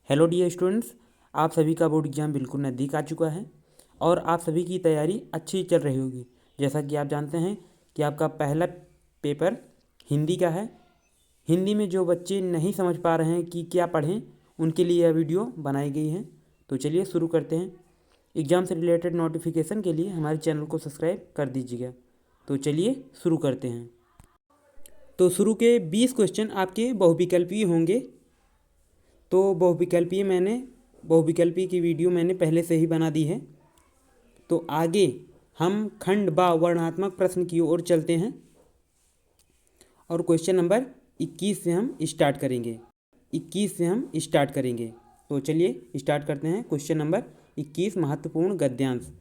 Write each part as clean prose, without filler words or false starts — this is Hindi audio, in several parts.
हेलो डियर स्टूडेंट्स, आप सभी का बोर्ड एग्जाम बिल्कुल नज़दीक आ चुका है और आप सभी की तैयारी अच्छी चल रही होगी। जैसा कि आप जानते हैं कि आपका पहला पेपर हिंदी का है। हिंदी में जो बच्चे नहीं समझ पा रहे हैं कि क्या पढ़ें, उनके लिए यह वीडियो बनाई गई है। तो चलिए शुरू करते हैं। एग्ज़ाम से रिलेटेड नोटिफिकेशन के लिए हमारे चैनल को सब्सक्राइब कर दीजिएगा। तो चलिए शुरू करते हैं। तो शुरू के 20 क्वेश्चन आपके बहुविकल्पीय होंगे। तो बहुविकल्पी की वीडियो मैंने पहले से ही बना दी है। तो आगे हम खंड बा वर्णात्मक प्रश्न की ओर चलते हैं और क्वेश्चन नंबर 21 से हम स्टार्ट करेंगे। तो चलिए स्टार्ट करते हैं। क्वेश्चन नंबर 21 महत्वपूर्ण गद्यांश।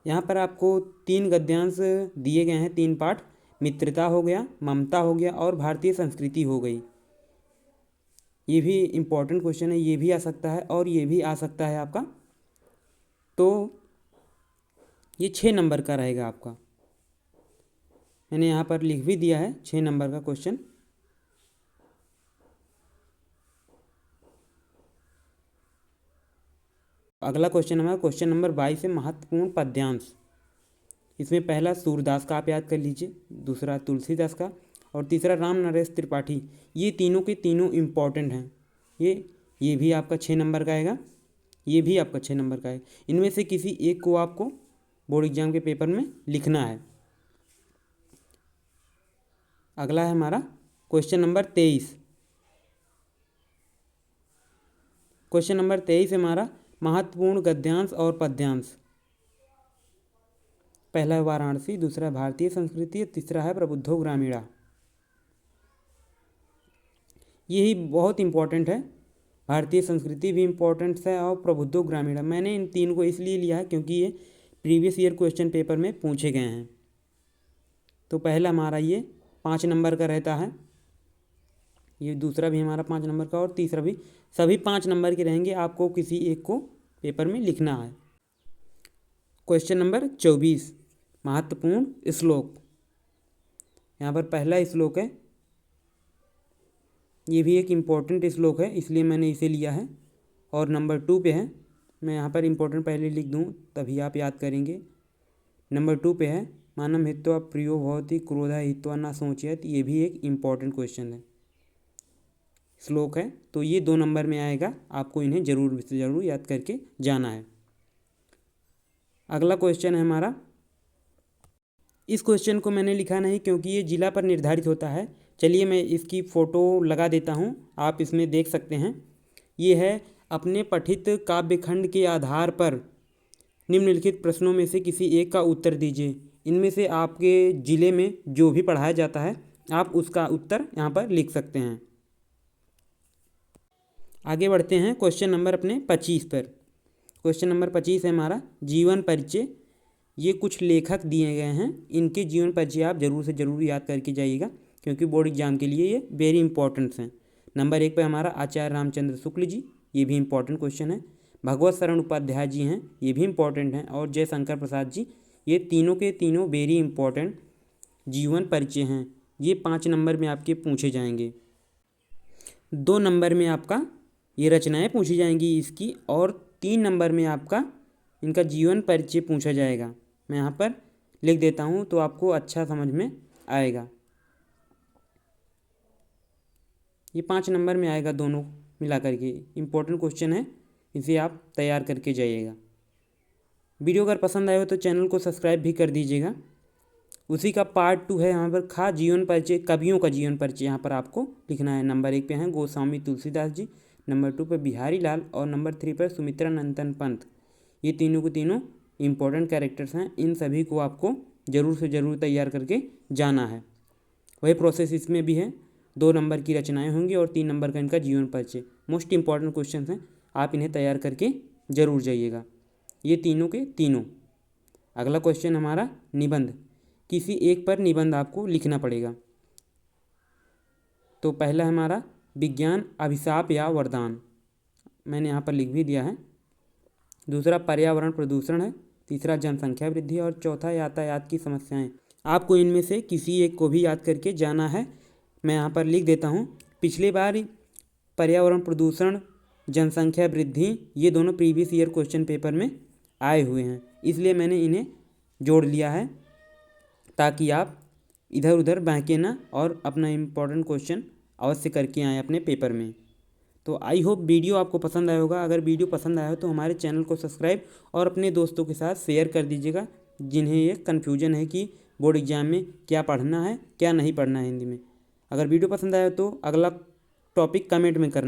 यहाँ पर आपको 3 गद्यांश दिए गए हैं, 3 पाठ। मित्रता हो गया, ममता हो गया और भारतीय संस्कृति हो गई। ये भी इम्पोर्टेंट क्वेश्चन है, ये भी आ सकता है और ये भी आ सकता है आपका। तो ये 6 नंबर का रहेगा आपका। मैंने यहाँ पर लिख भी दिया है 6 नंबर का क्वेश्चन। अगला क्वेश्चन हमारा क्वेश्चन नंबर 22 है महत्वपूर्ण पद्यांश। इसमें पहला सूरदास का आप याद कर लीजिए, दूसरा तुलसीदास का और तीसरा राम नरेश त्रिपाठी। ये तीनों के तीनों इम्पॉर्टेंट हैं। ये भी आपका 6 नंबर का आएगा, ये भी आपका 6 नंबर का है। इनमें से किसी एक को आपको बोर्ड एग्जाम के पेपर में लिखना है। अगला है हमारा क्वेश्चन नंबर 23। क्वेश्चन नंबर 23 है हमारा महत्वपूर्ण गद्यांश और पद्यांश। पहला है वाराणसी, दूसरा है भारतीय संस्कृति, तीसरा है प्रबुद्धो ग्रामीणा। यही बहुत इंपॉर्टेंट है। भारतीय संस्कृति भी इम्पोर्टेंट है और प्रबुद्धो ग्रामीणा। मैंने इन तीन को इसलिए लिया है क्योंकि ये प्रीवियस ईयर क्वेश्चन पेपर में पूछे गए हैं। तो पहला हमारा ये 5 नंबर का रहता है, ये दूसरा भी हमारा 5 नंबर का और तीसरा भी, सभी 5 नंबर के रहेंगे। आपको किसी एक को पेपर में लिखना है। क्वेश्चन नंबर 24 महत्वपूर्ण श्लोक। यहाँ पर पहला श्लोक है, ये भी एक इम्पॉर्टेंट श्लोक है इसलिए मैंने इसे लिया है। और नंबर 2 पे है, मैं यहाँ पर इम्पोर्टेंट पहले लिख दूँ तभी आप याद करेंगे। नंबर 2 पे है मानम हित्वा प्रियो भवति क्रोधा हित्वा न सोचयत। ये भी एक इम्पॉर्टेंट क्वेश्चन है, श्लोक है। तो ये 2 नंबर में आएगा, आपको इन्हें ज़रूर से ज़रूर याद करके जाना है। अगला क्वेश्चन है हमारा, इस क्वेश्चन को मैंने लिखा नहीं क्योंकि ये जिला पर निर्धारित होता है। चलिए मैं इसकी फ़ोटो लगा देता हूँ, आप इसमें देख सकते हैं। ये है अपने पठित काव्यखंड के आधार पर निम्नलिखित प्रश्नों में से किसी एक का उत्तर दीजिए। इनमें से आपके ज़िले में जो भी पढ़ाया जाता है आप उसका उत्तर यहाँ पर लिख सकते हैं। आगे बढ़ते हैं क्वेश्चन नंबर अपने 25 पर। क्वेश्चन नंबर 25 है हमारा जीवन परिचय। ये कुछ लेखक दिए गए हैं, इनके जीवन परिचय आप ज़रूर से ज़रूर याद करके जाइएगा क्योंकि बोर्ड एग्जाम के लिए ये वेरी इंपॉर्टेंट हैं। नंबर 1 पर हमारा आचार्य रामचंद्र शुक्ल जी, ये भी इंपॉर्टेंट क्वेश्चन है। भगवत शरण उपाध्याय जी हैं, ये भी इंपॉर्टेंट हैं। और जयशंकर प्रसाद जी, ये तीनों के तीनों वेरी इंपॉर्टेंट जीवन परिचय हैं। ये 5 नंबर में आपके पूछे जाएंगे। 2 नंबर में आपका ये रचनाएं पूछी जाएंगी इसकी, और 3 नंबर में आपका इनका जीवन परिचय पूछा जाएगा। मैं यहाँ पर लिख देता हूँ तो आपको अच्छा समझ में आएगा। ये 5 नंबर में आएगा, दोनों मिला करके इम्पोर्टेंट क्वेश्चन है, इसे आप तैयार करके जाइएगा। वीडियो अगर पसंद आए हो तो चैनल को सब्सक्राइब भी कर दीजिएगा। उसी का पार्ट 2 है यहाँ पर खा जीवन परिचय, कवियों का जीवन परिचय यहाँ पर आपको लिखना है। नंबर 1 पे हैं गोस्वामी तुलसीदास जी, नंबर 2 पर बिहारी लाल और नंबर 3 पर सुमित्रा नंदन पंत। ये तीनों के तीनों इम्पोर्टेंट कैरेक्टर्स हैं, इन सभी को आपको ज़रूर से ज़रूर तैयार करके जाना है। वही प्रोसेस इसमें भी है, 2 नंबर की रचनाएं होंगी और 3 नंबर का इनका जीवन परिचय। मोस्ट इंपॉर्टेंट क्वेश्चन हैं, आप इन्हें तैयार करके ज़रूर जाइएगा, ये तीनों के तीनों। अगला क्वेश्चन हमारा निबंध। किसी एक पर निबंध आपको लिखना पड़ेगा। तो पहला हमारा विज्ञान अभिशाप या वरदान, मैंने यहाँ पर लिख भी दिया है। दूसरा पर्यावरण प्रदूषण है, तीसरा जनसंख्या वृद्धि और चौथा यातायात की समस्याएं। आपको इनमें से किसी एक को भी याद करके जाना है। मैं यहाँ पर लिख देता हूँ। पिछले बार पर्यावरण प्रदूषण, जनसंख्या वृद्धि, ये दोनों प्रीवियस ईयर क्वेश्चन पेपर में आए हुए हैं, इसलिए मैंने इन्हें जोड़ लिया है ताकि आप इधर उधर बहके ना और अपना इम्पोर्टेंट क्वेश्चन अवश्य करके आएँ अपने पेपर में। तो आई होप वीडियो आपको पसंद आया होगा। अगर वीडियो पसंद आया हो तो हमारे चैनल को सब्सक्राइब और अपने दोस्तों के साथ शेयर कर दीजिएगा जिन्हें ये कन्फ्यूजन है कि बोर्ड एग्जाम में क्या पढ़ना है क्या नहीं पढ़ना है हिंदी में। अगर वीडियो पसंद आया तो अगला टॉपिक कमेंट में करना।